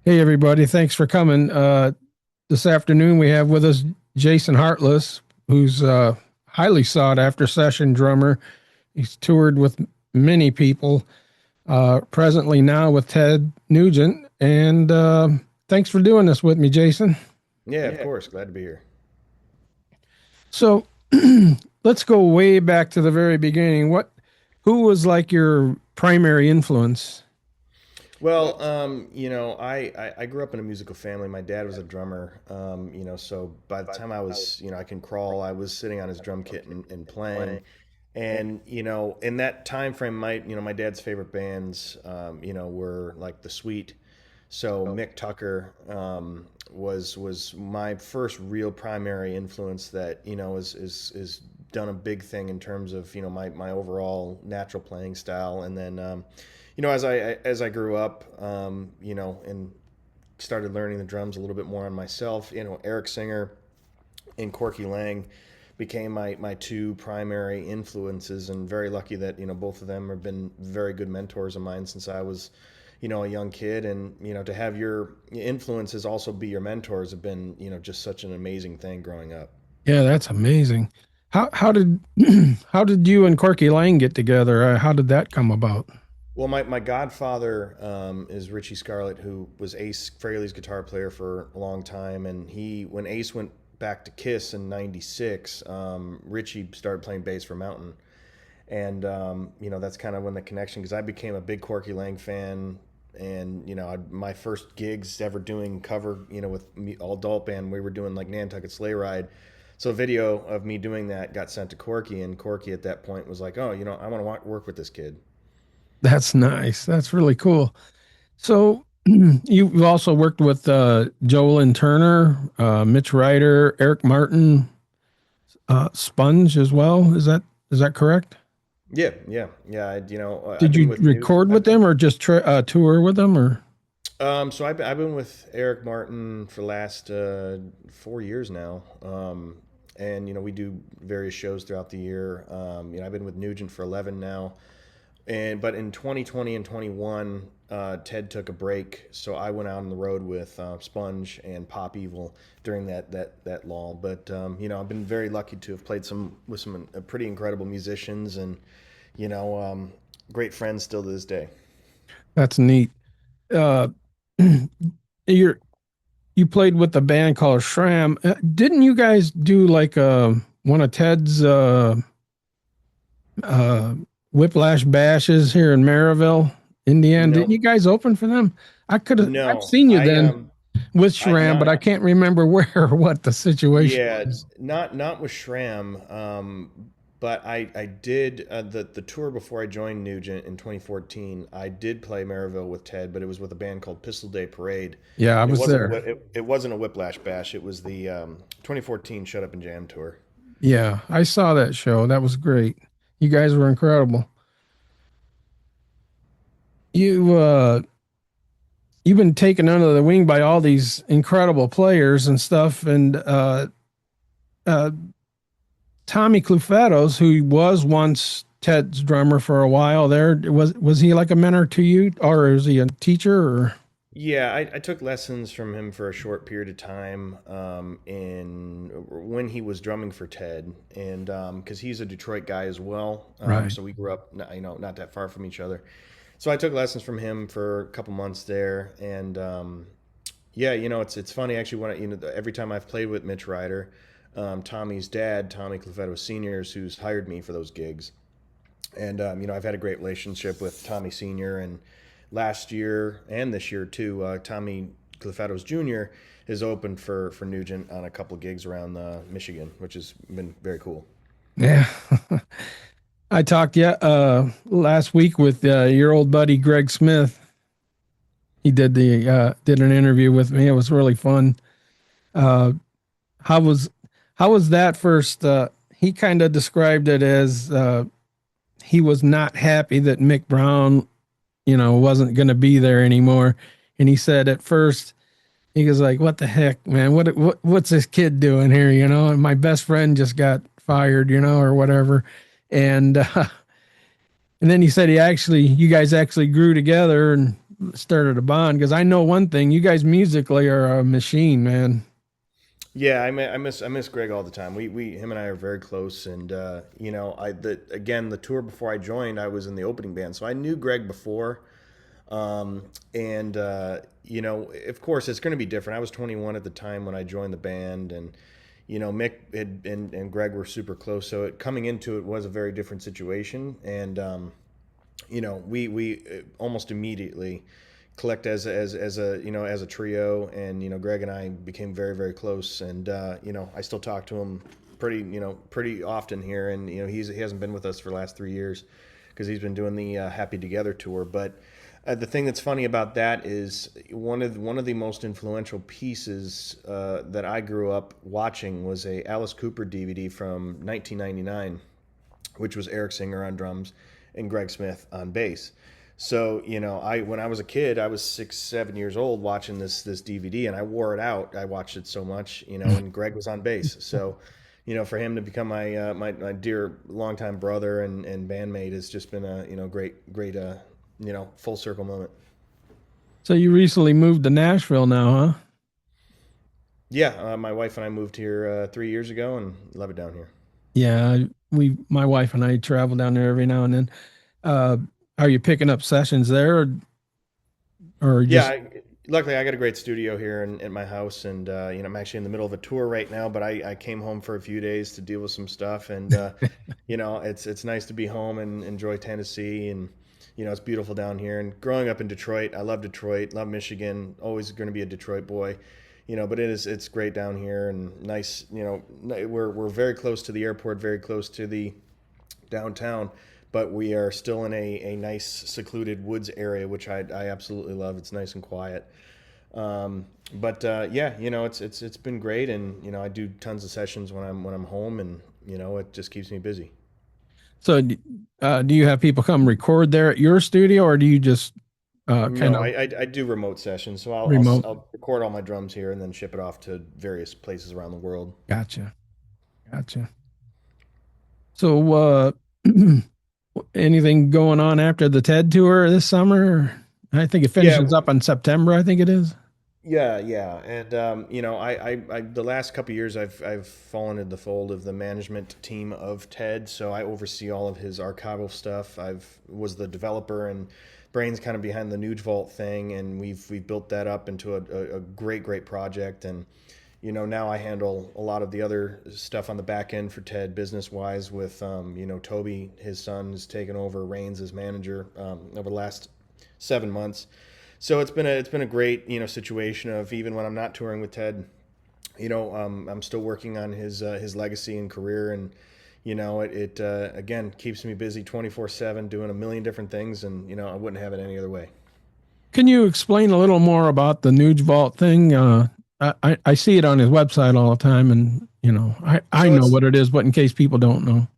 Hey, everybody. Thanks for coming. This afternoon, we have with us Jason Hartless, who's a highly sought after session drummer. He's toured with many people, presently now with Ted Nugent. And thanks for doing this with me, Jason. Yeah, of course. Glad to be here. So let's go way back to the very beginning. Who was like your primary influence? I grew up in a musical family. My dad was a drummer. So by the time I was, I can crawl, I was sitting on his drum kit and playing. And in that time frame, my dad's favorite bands, were like the Sweet. So Mick Tucker was my first real primary influence that is done a big thing in terms of my overall natural playing style. And then as I grew up, and started learning the drums a little bit more on myself, Eric Singer and Corky Lang became my two primary influences, and very lucky that both of them have been very good mentors of mine since I was a young kid. And to have your influences also be your mentors have been just such an amazing thing growing up. Yeah, that's amazing. How did how did you and Corky Lang get together? How did that come about? Well, my godfather is Richie Scarlett, who was Ace Frehley's guitar player for a long time. And when Ace went back to Kiss in '96, Richie started playing bass for Mountain. And that's kind of when the connection, because I became a big Corky Lang fan. And my first gigs ever doing cover, with me, all adult band, we were doing like Nantucket Sleigh Ride. So a video of me doing that got sent to Corky, and Corky at that point was like, "Oh, I want to work with this kid." That's nice. That's really cool. So you've also worked with Joel and Turner, Mitch Ryder, Eric Martin, Sponge as well. Is that correct? Yeah. I've Did been you with Nugent. record with them or just tour with them or? So I've been with Eric Martin for the last 4 years now. And we do various shows throughout the year. I've been with Nugent for 11 now. But in 2020 and 21, Ted took a break, so I went out on the road with Sponge and Pop Evil during that lull. But I've been very lucky to have played with some pretty incredible musicians, and you know, um, great friends still to this day. That's neat. Uh, you're you played with a band called Shram. Didn't you guys do like one of Ted's uh, Whiplash Bashes here in Maryville, Indiana? Didn't you No, guys open for them? I've no, seen you I then with I Shram, but not I can't remember where or what the situation yeah, was. not with Shram. But I did the tour before I joined Nugent in 2014. I did play Maryville with Ted, but it was with a band called Pistol Day Parade. Yeah, I It was wasn't there. it wasn't a Whiplash Bash. It was the 2014 Shut Up and Jam tour. Yeah, I saw that show. That was great. You guys were incredible. You you've been taken under the wing by all these incredible players and stuff, and uh, Tommy Clufettos, who was once Ted's drummer for a while there, was he like a mentor to you, or is he a teacher? Or Yeah, I took lessons from him for a short period of time, in when he was drumming for Ted, and because he's a Detroit guy as well, right? so we grew up, not that far from each other. So I took lessons from him for a couple months there, and yeah, it's funny actually when every time I've played with Mitch Ryder, Tommy's dad, Tommy Clufetto Senior, is who's hired me for those gigs. And I've had a great relationship with Tommy Senior, and last year and this year too, Tommy Clufetto's Junior is opened for Nugent on a couple of gigs around Michigan, which has been very cool. Yeah. I talked last week with your old buddy Greg Smith. He did an interview with me. It was really fun. Uh, how was how was that first? He kind of described it as he was not happy that Mick Brown, wasn't going to be there anymore. And he said at first he was like, "What the heck, man? What's this kid doing here?" And my best friend just got fired, or whatever. And and then he said you guys actually grew together, and started a bond because I know one thing: you guys musically are a machine, man. Yeah, I miss Greg all the time. We him and I are very close, and you know, the tour before I joined, I was in the opening band, so I knew Greg before. And you know, of course, it's going to be different. I was 21 at the time when I joined the band, and you know, and Greg were super close, so coming into it was a very different situation. And you know, we almost immediately collect as a you know as a trio, and you know, Greg and I became very close, and you know, I still talk to him pretty often here, and you know, he hasn't been with us for the last 3 years because he's been doing the Happy Together tour. But the thing that's funny about that is one of the most influential pieces that I grew up watching was a Alice Cooper DVD from 1999, which was Eric Singer on drums and Greg Smith on bass. So you know, I when I was a kid, I was 6, 7 years old watching this DVD, and I wore it out. I watched it so much, you know, and Greg was on bass. So, you know, for him to become my dear longtime brother and bandmate has just been a you know great you know full circle moment. So you recently moved to Nashville now, huh? Yeah, my wife and I moved here 3 years ago and love it down here. Yeah, my wife and I travel down there every now and then. Uh, are you picking up sessions there, or Yeah, just luckily I got a great studio here in my house, and you know, I'm actually in the middle of a tour right now. But I came home for a few days to deal with some stuff, and you know, it's nice to be home and enjoy Tennessee, and you know, it's beautiful down here. And growing up in Detroit, I love Detroit, love Michigan, always going to be a Detroit boy, you know. But it's great down here and nice. You know, we're very close to the airport, very close to the downtown, but we are still in a nice secluded woods area, which I absolutely love. It's nice and quiet. But yeah, you know, it's been great, and you know, I do tons of sessions when I'm home, and you know, it just keeps me busy. so? Do you have people come record there at your studio, or do you just kind No, of I do remote sessions, so remote? I'll record all my drums here and then ship it off to various places around the world. Gotcha, gotcha. So, anything going on after the TED tour this summer? I think it Yeah, finishes up in September. I think it is. yeah, and you know, I the last couple of years I've fallen into the fold of the management team of Ted, so I oversee all of his archival stuff. I've was the developer and brains kind of behind the Nuge Vault thing, and we've built that up into a great project. And you know, now I handle a lot of the other stuff on the back end for Ted business wise. With you know, Toby, his son, has taken over reins as manager over the last 7 months. So it's been a great you know situation of even when I'm not touring with Ted, you know, I'm still working on his legacy and career, and you know, it again keeps me busy 24/7 doing a million different things, and you know, I wouldn't have it any other way. Can you explain a little more about the Nuge Vault thing? I see it on his website all the time, and you know, I So know what it is, but in case people don't know,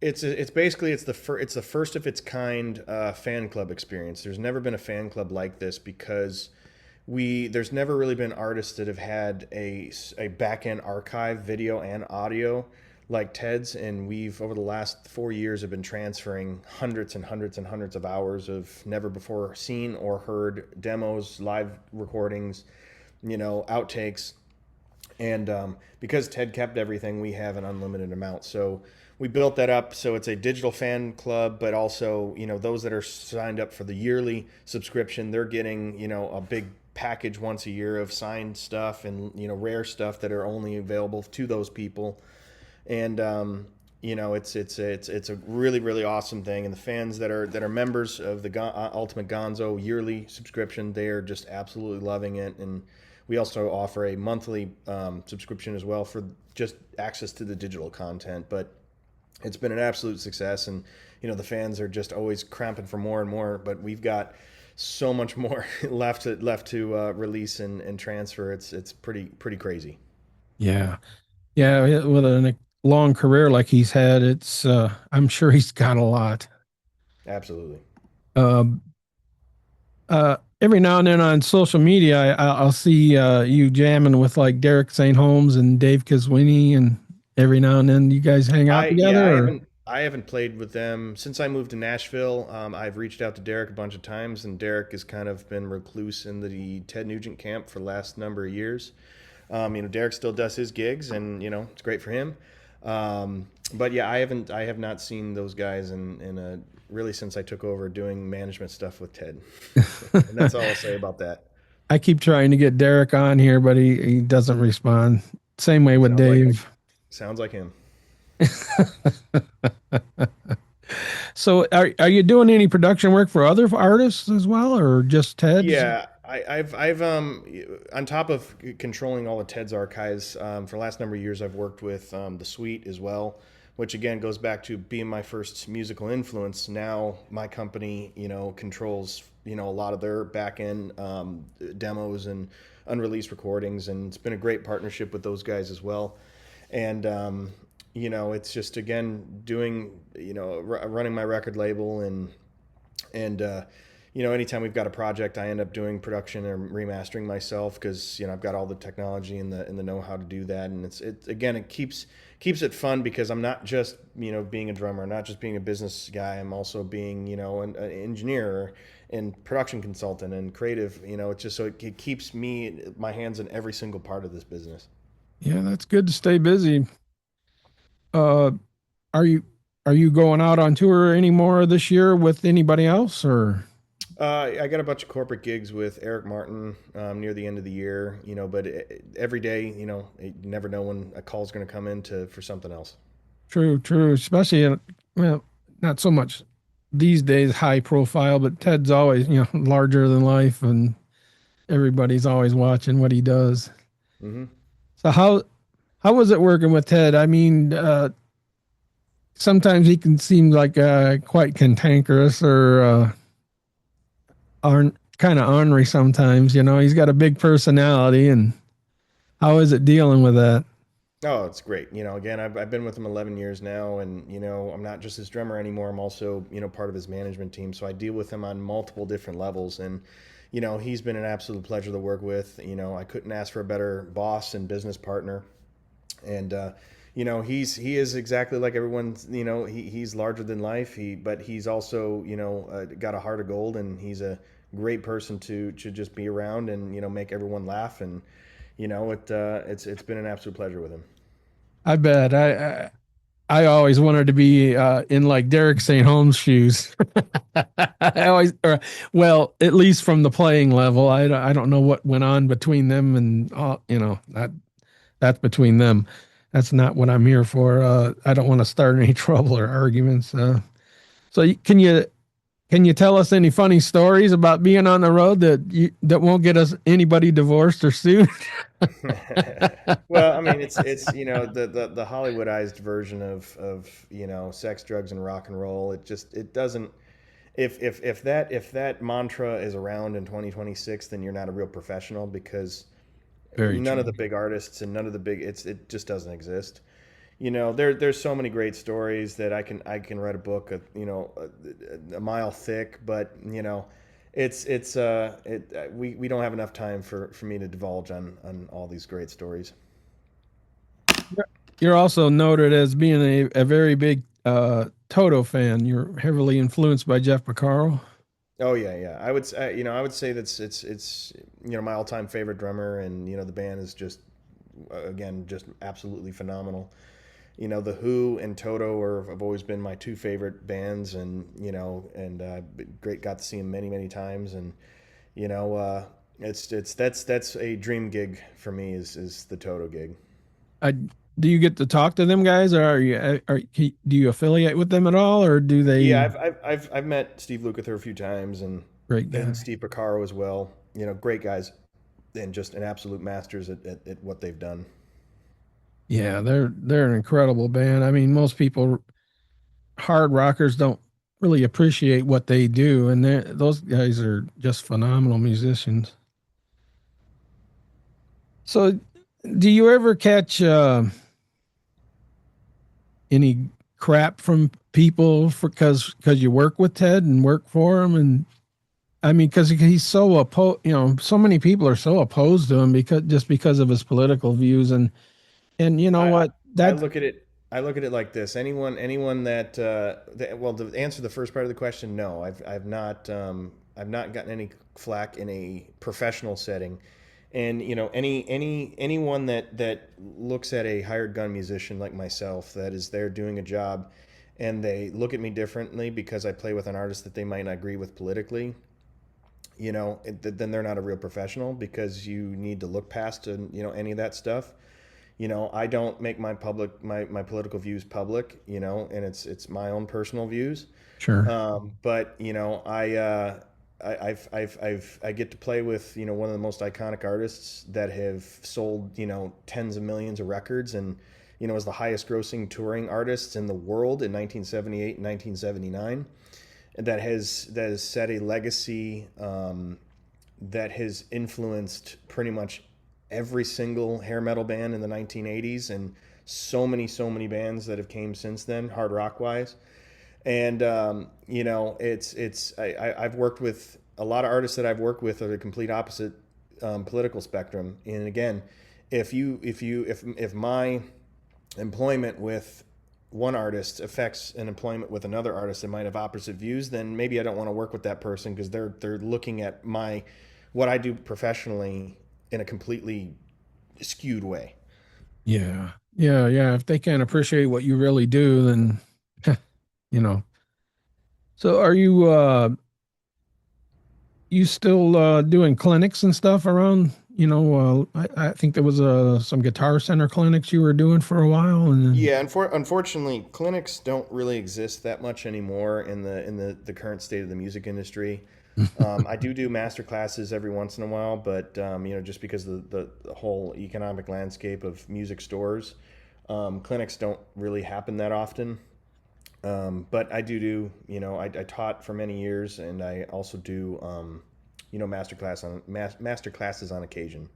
it's basically it's the first of its kind fan club experience. There's never been a fan club like this because we there's never really been artists that have had a back end archive video and audio like Ted's, and we've over the last 4 years have been transferring hundreds and hundreds and hundreds of hours of never before seen or heard demos, live recordings, you know, outtakes. And because Ted kept everything, we have an unlimited amount. So we built that up so it's a digital fan club, but also, you know, those that are signed up for the yearly subscription, they're getting, you know, a big package once a year of signed stuff and, you know, rare stuff that are only available to those people. And you know, it's a really awesome thing. And the fans that are members of the Ultimate Gonzo yearly subscription, they are just absolutely loving it. And we also offer a monthly subscription as well for just access to the digital content. But it's been an absolute success, and you know, the fans are just always cramping for more and more. But we've got so much more left to release and transfer. It's pretty crazy. yeah, yeah, with a long career like he's had, it's I'm sure he's got a lot. Absolutely. Um, every now and then on social media, I'll see you jamming with like Derek St. Holmes and Dave Kiswini, and every now and then you guys hang out I yeah, together. Or? I haven't played with them since I moved to Nashville. I've reached out to Derek a bunch of times, and Derek has kind of been recluse in the Ted Nugent camp for the last number of years. Derek still does his gigs, and it's great for him. But yeah, I have not seen those guys in a really since I took over doing management stuff with Ted, and that's all I'll say about that. I keep trying to get Derek on here, but he doesn't respond. Same way with Sounds like Dave. sounds like him. So are you doing any production work for other artists as well, or just Ted's? Yeah, I've on top of controlling all of Ted's archives for the last number of years, I've worked with the Suite as well, which again goes back to being my first musical influence. Now my company, controls a lot of their back end demos and unreleased recordings, and it's been a great partnership with those guys as well. And it's just again doing running my record label and anytime we've got a project, I end up doing production or remastering myself because I've got all the technology and the know-how to do that, and it keeps it fun because I'm not just being a drummer, not just being a business guy. I'm also being an engineer and production consultant and creative. It's just so it keeps my hands in every single part of this business. Yeah, that's good to stay busy. Uh, are you are you going out on tour anymore this year with anybody else or? I got a bunch of corporate gigs with Eric Martin near the end of the year, but every day, you never know when a call's going to come in for something else. True, true. Especially well, not so much these days high profile, but Ted's always larger than life, and everybody's always watching what he does. Hmm. So how was it working with Ted? I mean, sometimes he can seem like quite cantankerous or kind of ornery. Sometimes, he's got a big personality, and how is it dealing with that? Oh, it's great. Again, I've been with him 11 years now, and I'm not just his drummer anymore. I'm also part of his management team, so I deal with him on multiple different levels, and he's been an absolute pleasure to work with. I couldn't ask for a better boss and business partner, and he is exactly like everyone's. He's larger than life. But he's also got a heart of gold, and he's a great person to just be around and make everyone laugh. And it's been an absolute pleasure with him. I bet I always wanted to be in like Derek St. Holmes' shoes. I always, well, at least from the playing level, I don't know what went on between them, and all, that's between them. That's not what I'm here for. I don't want to start any trouble or arguments. Can you tell us any funny stories about being on the road that won't get us anybody divorced or sued? Well, I mean, it's the Hollywoodized version of sex, drugs, and rock and roll. It doesn't. If that mantra is around in 2026, then you're not a real professional because Very none of true. the big artists and none of the big it just doesn't exist. There's so many great stories that I can write a book a mile thick, but we don't have enough time for me to divulge on all these great stories. You're also noted as being a very big Toto fan. You're heavily influenced by Jeff Porcaro. Oh yeah, yeah. I would say it's my all-time favorite drummer, and the band is just again just absolutely phenomenal. The Who and Toto have always been my two favorite bands, and great. Got to see them many many times, and you know that's a dream gig for me is the Toto gig. I, do you get to talk to them guys, or do you affiliate with them at all, or do Yeah, they? I've met Steve Lukather a few times, Great and guy. Steve Porcaro as well. Great guys, and just an absolute masters at what they've done. Yeah, they're an incredible band. I mean, most people hard rockers don't really appreciate what they do, and those guys are just phenomenal musicians. So, do you ever catch any crap from people for because you work with Ted and work for him? And I mean, because he's so opposed, so many people are so opposed to him because just because of his political views, and you know I what I that look at it. I look at it like this: anyone well, to answer the first part of the question, no, I've not gotten any flack in a professional setting, and anyone that looks at a hired gun musician like myself that is there doing a job, and they look at me differently because I play with an artist that they might not agree with politically, then they're not a real professional because you need to look past any of that stuff. I don't make my political views public, and it's my own personal views. Sure. But I get to play with one of the most iconic artists that have sold tens of millions of records, and was the highest grossing touring artists in the world in 1978 and 1979, and that has set a legacy that has influenced pretty much every single hair metal band in the 1980s, and so many bands that have came since then, hard rock wise. And I've worked with a lot of artists that I've worked with are the complete opposite political spectrum. And again, if my employment with one artist affects an employment with another artist that might have opposite views, then maybe I don't want to work with that person because they're looking at my what I do professionally in a completely skewed way. Yeah. Yeah. Yeah. If they can't appreciate what you really do, then, you know. So are you still doing clinics and stuff around? I think there was some Guitar Center clinics you were doing for a while, and then Yeah, unfortunately, clinics don't really exist that much anymore in the current state of the music industry. I do master classes every once in a while, but just because of the whole economic landscape of music stores, clinics don't really happen that often. But I taught for many years, and I also do master classes on occasion.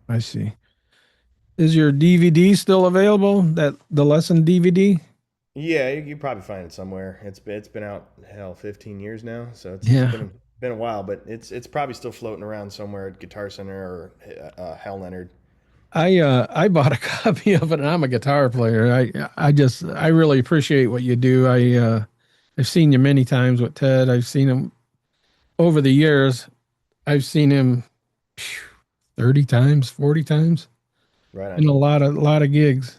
I see. Is your DVD still available? That the lesson DVD? Yeah, you probably find it somewhere. It's been out, hell, 15 years now, so it's Yeah. been a while, but it's probably still floating around somewhere at Guitar Center or Hal Leonard. I bought a copy of it, and I'm a guitar player. I really appreciate what you do. I've seen you many times with Ted. I've seen him over the years. I've seen him 30 times, 40 times Right in on. a lot of gigs.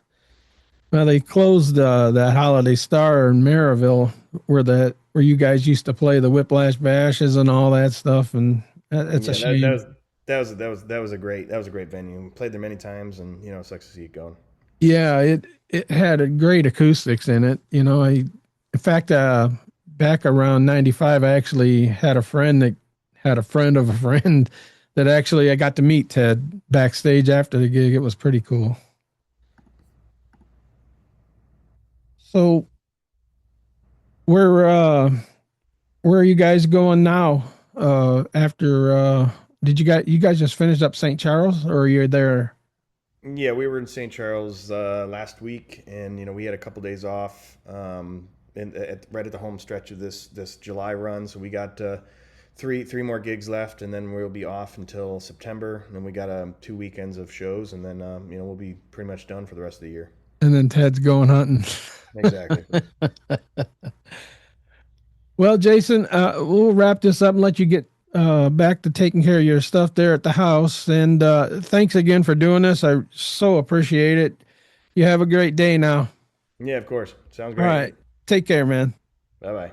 Well, they closed that Holiday Star in Maryville where you guys used to play the Whiplash Bashes and all that stuff, and it's a Yeah, that shame. was that was a great venue. Played there many times, and it sucks to see it going. Yeah, it had a great acoustics in it. In fact, back around '95, I actually had a friend that had a friend of a friend that actually I got to meet Ted backstage after the gig. It was pretty cool. So where uh where are you guys going now? After did you guys just finished up St. Charles, or you're there? Yeah, we were in St. Charles last week, and we had a couple days off, right at the home stretch of this July run. So we got three more gigs left, and then we'll be off until September. And then we got 2 weekends of shows, and then we'll be pretty much done for the rest of the year. And then Ted's going hunting. Exactly. Well, Jason, we'll wrap this up and let you get back to taking care of your stuff there at the house. And thanks again for doing this. I so appreciate it. You have a great day now. Yeah, of course. Sounds All great. right. Take care, man. Bye bye.